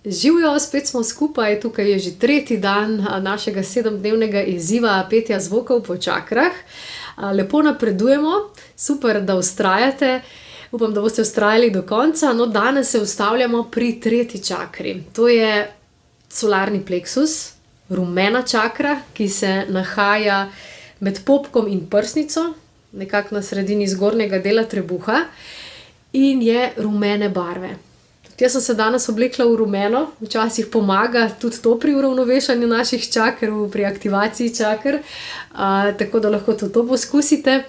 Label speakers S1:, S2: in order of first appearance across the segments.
S1: Živjo, spet smo skupaj, tukaj je že tretji dan našega 7-dnevnega izziva petja zvokov po čakrah. Lepo napredujemo, super, da vztrajate, upam, da boste vztrajali do konca. No, danes se ustavljamo pri tretji čakri, to je solarni pleksus, rumena čakra, ki se nahaja med popkom in prsnico, nekako na sredini zgornjega dela trebuha in je rumene barve. Jaz sem se danes oblekla v rumeno, včasih pomaga tudi to pri uravnovešanju naših čaker, pri aktivaciji čaker, tako da lahko tudi to poskusite.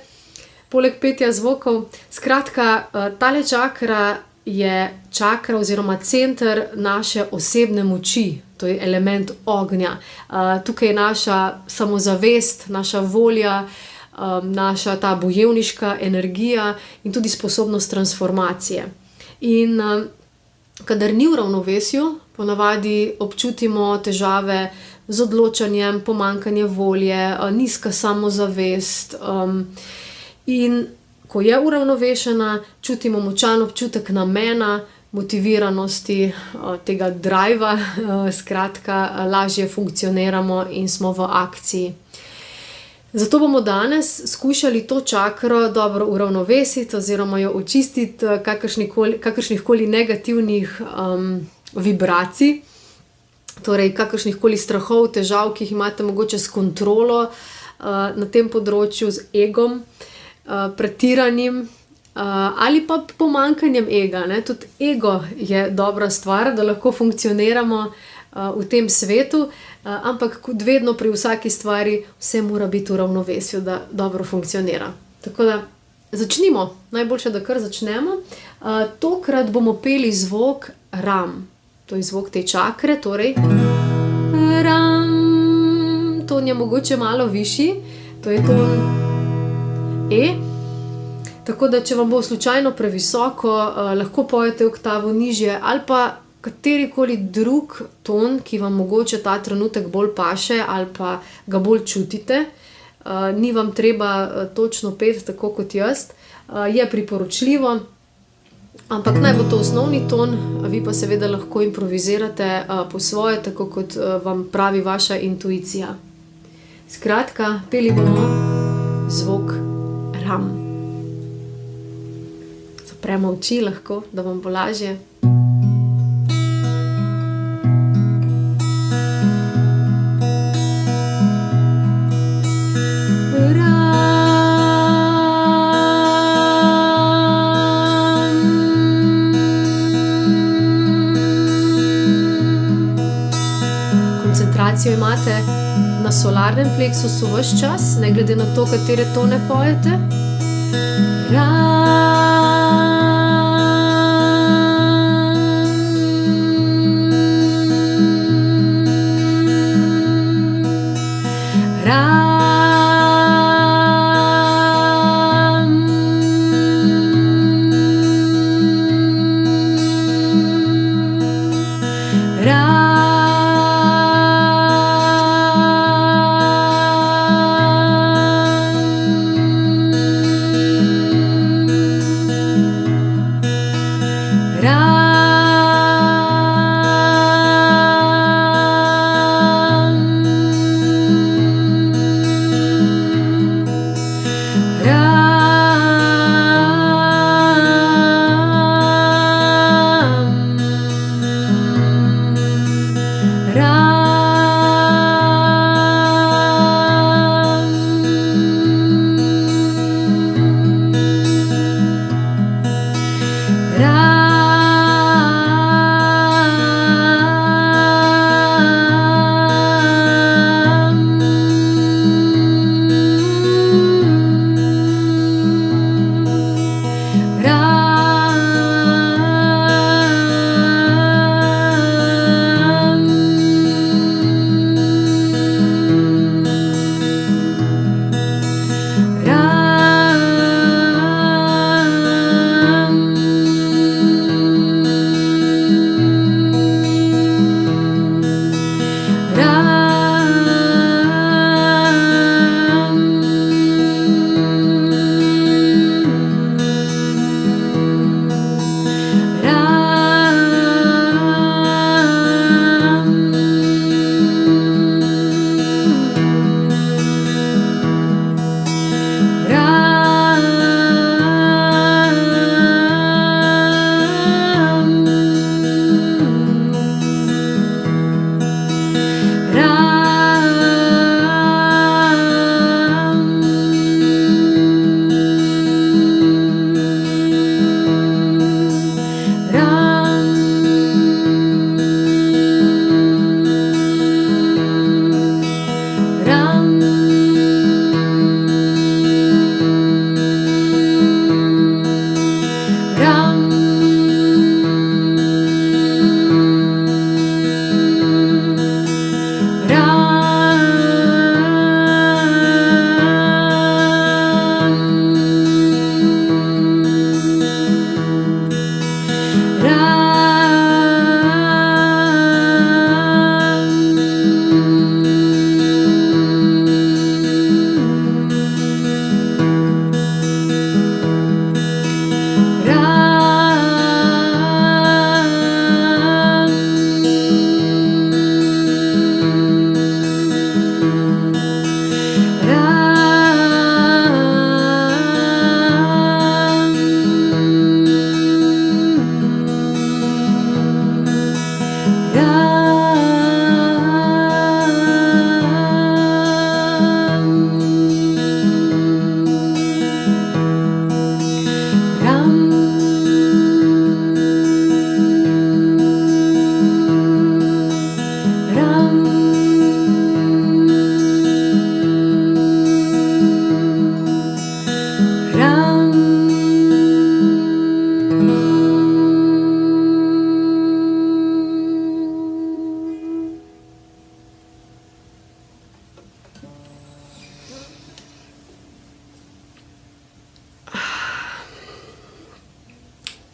S1: Poleg petja zvokov, skratka, tale čakra je čakra oziroma center naše osebne moči, to je element ognja. Tukaj je naša samozavest, naša volja, naša ta bojevniška energija in tudi sposobnost transformacije. In kadar ni v ravnovesju, ponavadi občutimo težave z odločanjem, pomanjkanje volje, nizka samozavest. In ko je uravnovešena, čutimo močan občutek namena, motiviranosti, tega driva, skratka, lažje funkcioniramo in smo v akciji. Zato bomo danes skušali to čakro dobro uravnovesiti oziroma jo očistiti kakršnihkoli negativnih vibracij, torej kakršnihkoli strahov, težav, ki jih imate mogoče s kontrolo na tem področju, z egom, pretiranim ali pa pomanjkanjem ega, ne. Tudi ego je dobra stvar, da lahko funkcioniramo v tem svetu, ampak kot vedno pri vsaki stvari vse mora biti v ravnovesju, da dobro funkcionira. Tako da začnimo, najboljše, da kar začnemo. Tokrat bomo peli zvok ram, to je zvok te čakre, torej ram, ton je mogoče malo višji, to je ton E. Tako da, če vam bo slučajno previsoko, lahko pojete oktavo nižje ali pa katerikoli drug ton, ki vam mogoče ta trenutek bolj paše ali pa ga bolj čutite. Ni vam treba točno peti tako kot jaz, je priporočljivo, ampak naj bo to osnovni ton, vi pa seveda lahko improvizirate po svoje, tako kot vam pravi vaša intuicija. Skratka, peli bomo zvok ram. Zapremo oči lahko, da vam bo lažje. Koncentracijo imate na solarnem pleksusu ves čas, ne glede na to, katere tone pojete.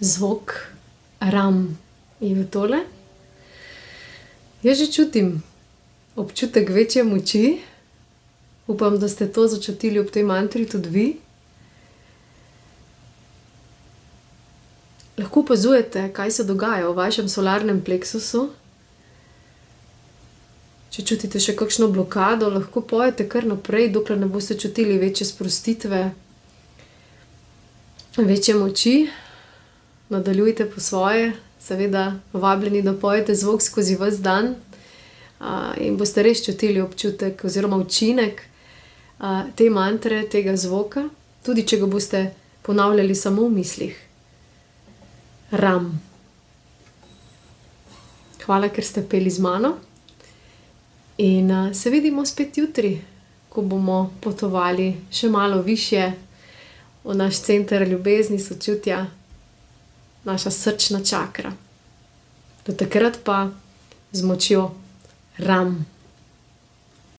S1: Zvok ram je v tole. Jaz že čutim občutek večje moči. Upam, da ste to začutili ob tej mantri tudi vi. Lahko opazujete, kaj se dogaja v vašem solarnem pleksusu. Če čutite še kakšno blokado, lahko pojete kar naprej, dokler ne boste čutili večje sprostitve, večje moči. Nadaljujte po svoje, seveda vabljeni, da pojete zvok skozi ves dan in boste res čutili občutek oziroma učinek te mantre, tega zvoka, tudi če ga boste ponavljali samo v mislih. Ram. Hvala, ker ste peli z mano in se vidimo spet jutri, ko bomo potovali še malo višje v naš center ljubezni, sočutja, naša srčna čakra. Do takrat pa z močjo ram.